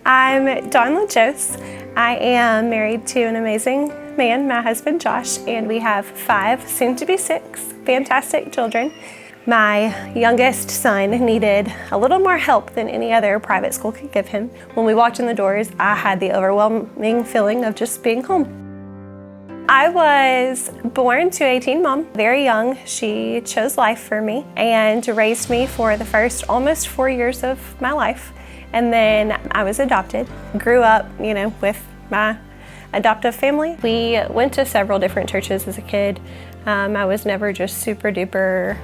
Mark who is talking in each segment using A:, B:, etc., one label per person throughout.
A: I'm Dawn Lagoose. I am married to an amazing man, my husband Josh, and we have 5, soon to be 6, fantastic children. My youngest son needed a little more help than any other private school could give him. When we walked in the doors, I had the overwhelming feeling of just being home. I was born to a teen mom, very young. She chose life for me and raised me for the first almost 4 years of my life. And then I was adopted, grew up, with my adoptive family. We went to several different churches as a kid. I was never just super duper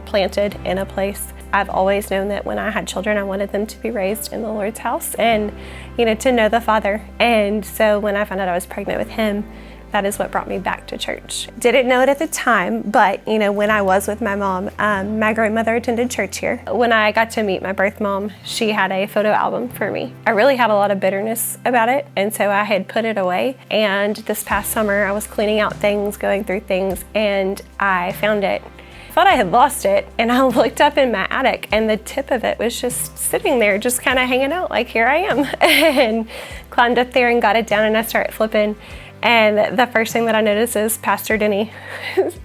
A: planted in a place. I've always known that when I had children, I wanted them to be raised in the Lord's house and, to know the Father. And so when I found out I was pregnant with him, that is what brought me back to church. Didn't know it at the time, but when I was with my mom, my grandmother attended church here. When I got to meet my birth mom, she had a photo album for me. I really had a lot of bitterness about it, and so I had put it away. And this past summer, I was cleaning out things, going through things, and I found it. I thought I had lost it, and I looked up in my attic, and the tip of it was just sitting there, just kind of hanging out, like, here I am. And climbed up there and got it down, and I started flipping. And the first thing that I noticed is Pastor Denny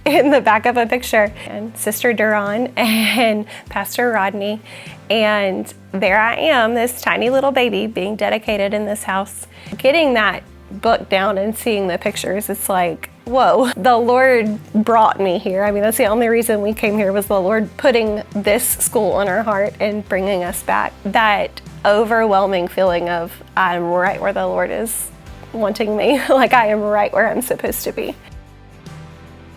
A: in the back of a picture, and Sister Duron and Pastor Rodney. And there I am, this tiny little baby being dedicated in this house. Getting that book down and seeing the pictures, it's like, whoa, the Lord brought me here. I mean, that's the only reason we came here, was the Lord putting this school on our heart and bringing us back. That overwhelming feeling of I'm right where the Lord is wanting me, like I am right where I'm supposed to be.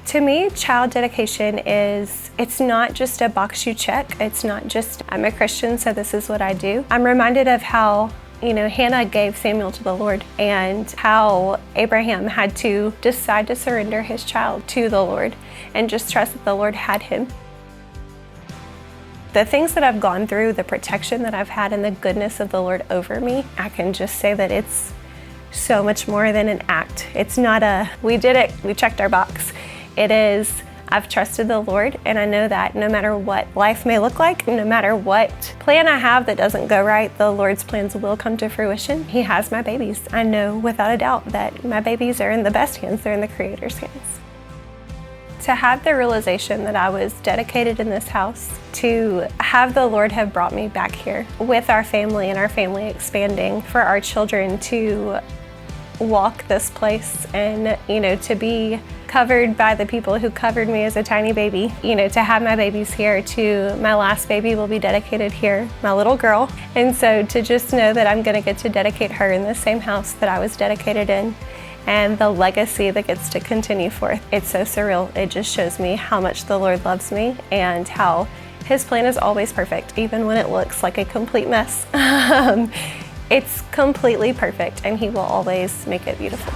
A: To me, child dedication it's not just a box you check. It's not just, I'm a Christian, so this is what I do. I'm reminded of how, Hannah gave Samuel to the Lord, and how Abraham had to decide to surrender his child to the Lord and just trust that the Lord had him. The things that I've gone through, the protection that I've had, and the goodness of the Lord over me, I can just say that it's so much more than an act. It's not we did it, we checked our box. It is, I've trusted the Lord, and I know that no matter what life may look like, no matter what plan I have that doesn't go right, the Lord's plans will come to fruition. He has my babies. I know without a doubt that my babies are in the best hands. They're in the Creator's hands. To have the realization that I was dedicated in this house, to have the Lord have brought me back here with our family and our family expanding, for our children to walk this place and, to be covered by the people who covered me as a tiny baby, to have my babies here, to my last baby will be dedicated here, my little girl. And so to just know that I'm gonna get to dedicate her in the same house that I was dedicated in, and the legacy that gets to continue forth. It's so surreal. It just shows me how much the Lord loves me and how His plan is always perfect, even when it looks like a complete mess. It's completely perfect, and He will always make it beautiful.